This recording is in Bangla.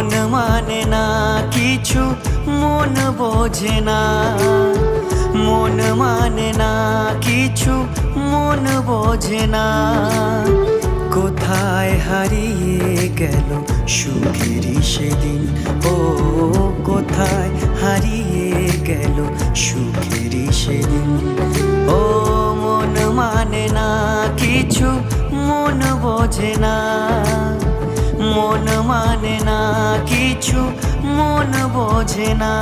মন মানে না কিছু, মন বোঝে না। মন মানে না কিছু, মন বোঝে না। কোথায় হারিয়ে গেল সুখেরই সেদিন, ও কোথায় হারিয়ে গেল সুখেরই সেদিন। ও মন মানে না কিছু, মন বোঝে না। মন মানে না কিছু, মন বোঝে না।